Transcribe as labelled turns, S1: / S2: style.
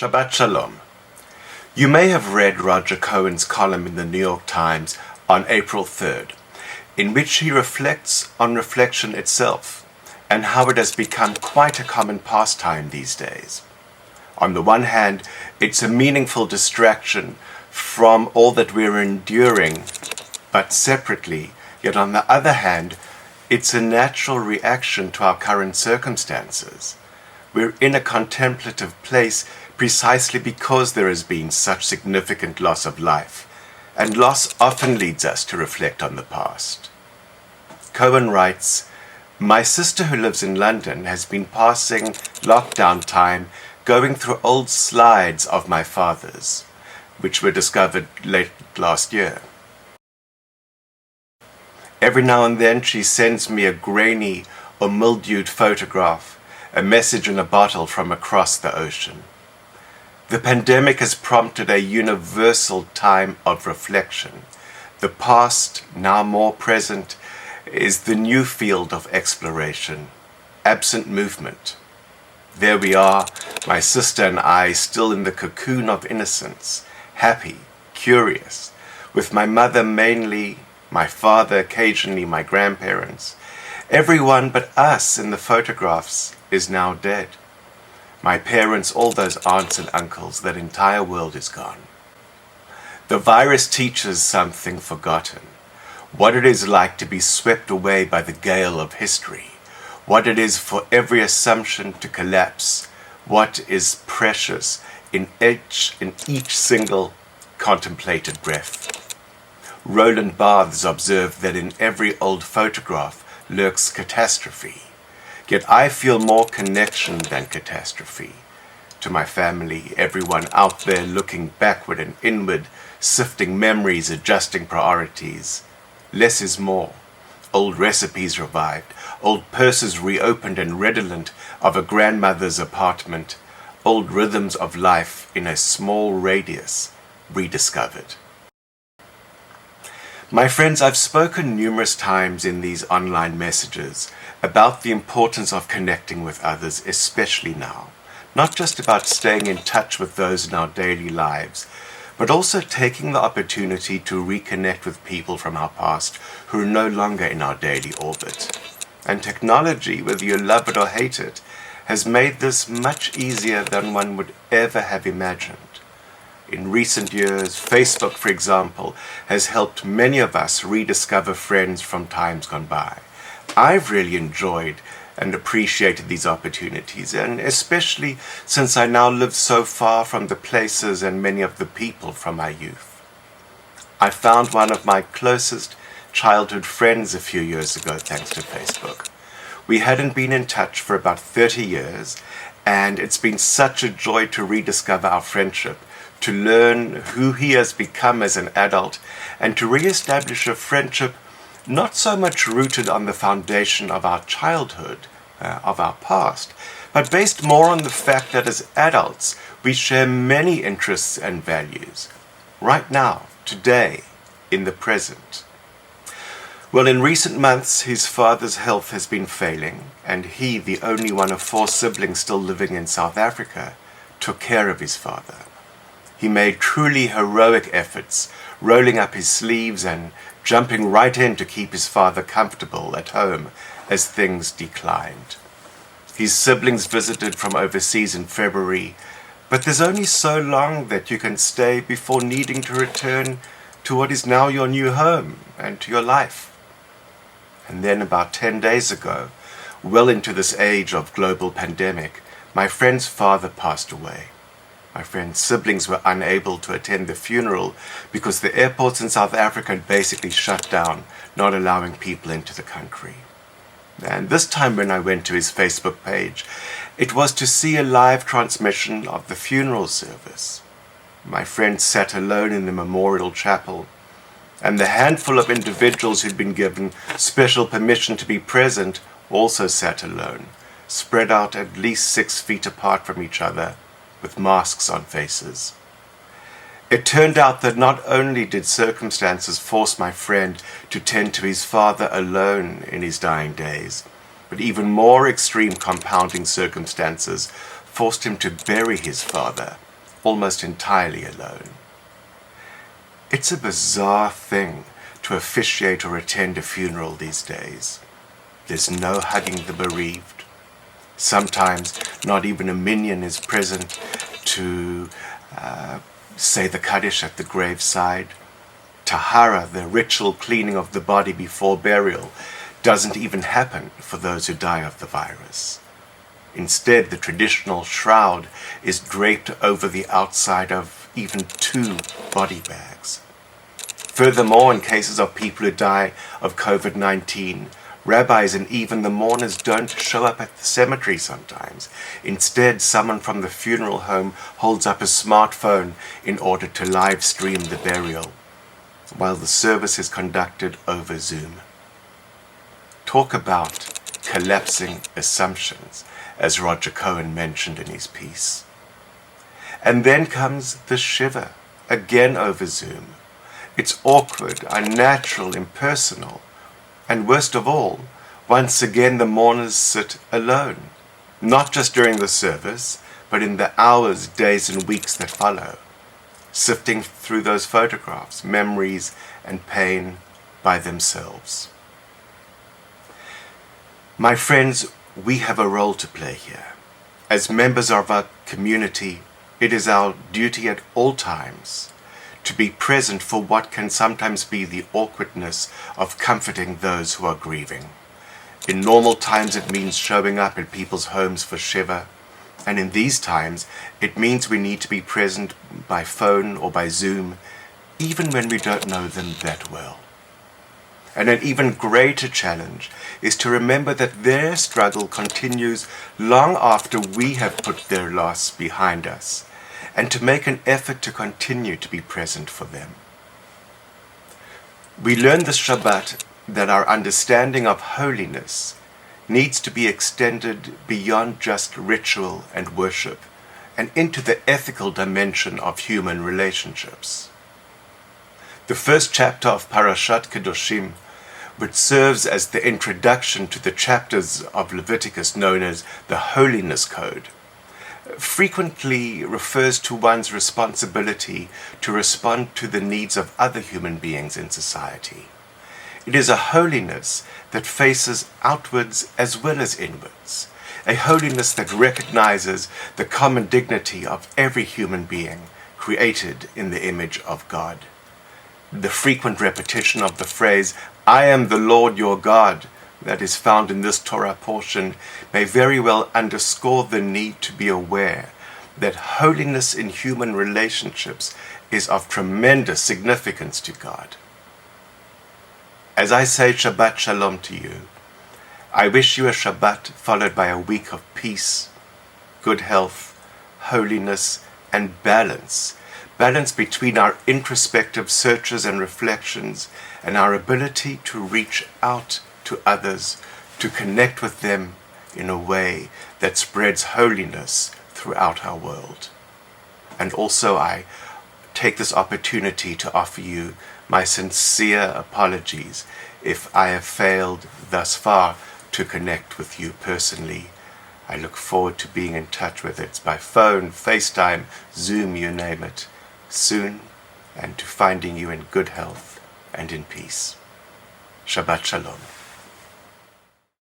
S1: Shabbat Shalom. You may have read Roger Cohen's column in the New York Times on April 3rd, in which he reflects on reflection itself and how it has become quite a common pastime these days. On the one hand, it's a meaningful distraction from all that we're enduring, but separately, yet on the other hand, it's a natural reaction to our current circumstances. We're in a contemplative place precisely because there has been such significant loss of life, and loss often leads us to reflect on the past. Cohen writes, "My sister who lives in London has been passing lockdown time going through old slides of my father's, which were discovered late last year. Every now and then she sends me a grainy or mildewed photograph, a message in a bottle from across the ocean. The pandemic has prompted a universal time of reflection. The past, now more present, is the new field of exploration, absent movement. There we are, my sister and I, still in the cocoon of innocence, happy, curious, with my mother mainly, my father occasionally, my grandparents. Everyone but us in the photographs is now dead. My parents, all those aunts and uncles, that entire world is gone. The virus teaches something forgotten, what it is like to be swept away by the gale of history, what it is for every assumption to collapse, what is precious in each single contemplated breath. Roland Barthes observed that in every old photograph lurks catastrophe. Yet I feel more connection than catastrophe. To my family, everyone out there looking backward and inward, sifting memories, adjusting priorities. Less is more. Old recipes revived, old purses reopened and redolent of a grandmother's apartment, old rhythms of life in a small radius rediscovered. My friends, I've spoken numerous times in these online messages about the importance of connecting with others, especially now. Not just about staying in touch with those in our daily lives, but also taking the opportunity to reconnect with people from our past who are no longer in our daily orbit. And technology, whether you love it or hate it, has made this much easier than one would ever have imagined. In recent years, Facebook, for example, has helped many of us rediscover friends from times gone by. I've really enjoyed and appreciated these opportunities, and especially since I now live so far from the places and many of the people from my youth. I found one of my closest childhood friends a few years ago thanks to Facebook. We hadn't been in touch for about 30 years, and it's been such a joy to rediscover our friendship, to learn who he has become as an adult, and to re-establish a friendship not so much rooted on the foundation of our childhood, of our past, but based more on the fact that as adults we share many interests and values, right now, today, in the present. Well, in recent months his father's health has been failing, and he, the only one of 4 siblings still living in South Africa, took care of his father. He made truly heroic efforts, rolling up his sleeves and jumping right in to keep his father comfortable at home as things declined. His siblings visited from overseas in February, but there's only so long that you can stay before needing to return to what is now your new home and to your life. And then about 10 days ago, well into this age of global pandemic, my friend's father passed away. My friend's siblings were unable to attend the funeral because the airports in South Africa had basically shut down, not allowing people into the country. And this time when I went to his Facebook page, it was to see a live transmission of the funeral service. My friend sat alone in the memorial chapel, and the handful of individuals who'd been given special permission to be present also sat alone, spread out at least 6 feet apart from each other, with masks on faces. It turned out that not only did circumstances force my friend to tend to his father alone in his dying days, but even more extreme compounding circumstances forced him to bury his father almost entirely alone. It's a bizarre thing to officiate or attend a funeral these days. There's no hugging the bereaved. Sometimes not even a minyan is present to say the Kaddish at the graveside. Tahara, the ritual cleaning of the body before burial, doesn't even happen for those who die of the virus. Instead, the traditional shroud is draped over the outside of even 2 body bags. Furthermore, in cases of people who die of COVID-19, rabbis and even the mourners don't show up at the cemetery sometimes. Instead, someone from the funeral home holds up a smartphone in order to live stream the burial, while the service is conducted over Zoom. Talk about collapsing assumptions, as Roger Cohen mentioned in his piece. And then comes the shiva, again over Zoom. It's awkward, unnatural, impersonal. And worst of all, once again the mourners sit alone, not just during the service, but in the hours, days and weeks that follow, sifting through those photographs, memories and pain by themselves. My friends, we have a role to play here. As members of our community, it is our duty at all times to be present for what can sometimes be the awkwardness of comforting those who are grieving. In normal times, it means showing up in people's homes for Shiva, and in these times, it means we need to be present by phone or by Zoom, even when we don't know them that well. And an even greater challenge is to remember that their struggle continues long after we have put their loss behind us, and to make an effort to continue to be present for them. We learn this Shabbat that our understanding of holiness needs to be extended beyond just ritual and worship and into the ethical dimension of human relationships. The first chapter of Parashat Kedoshim, which serves as the introduction to the chapters of Leviticus known as the Holiness Code, frequently refers to one's responsibility to respond to the needs of other human beings in society. It is a holiness that faces outwards as well as inwards, a holiness that recognizes the common dignity of every human being created in the image of God. The frequent repetition of the phrase, "I am the Lord your God," that is found in this Torah portion may very well underscore the need to be aware that holiness in human relationships is of tremendous significance to God. As I say Shabbat Shalom to you, I wish you a Shabbat followed by a week of peace, good health, holiness, and balance between our introspective searches and reflections and our ability to reach out to others, to connect with them in a way that spreads holiness throughout our world. And also I take this opportunity to offer you my sincere apologies if I have failed thus far to connect with you personally. I look forward to being in touch, whether it's by phone, FaceTime, Zoom, you name it, soon, and to finding you in good health and in peace. Shabbat Shalom.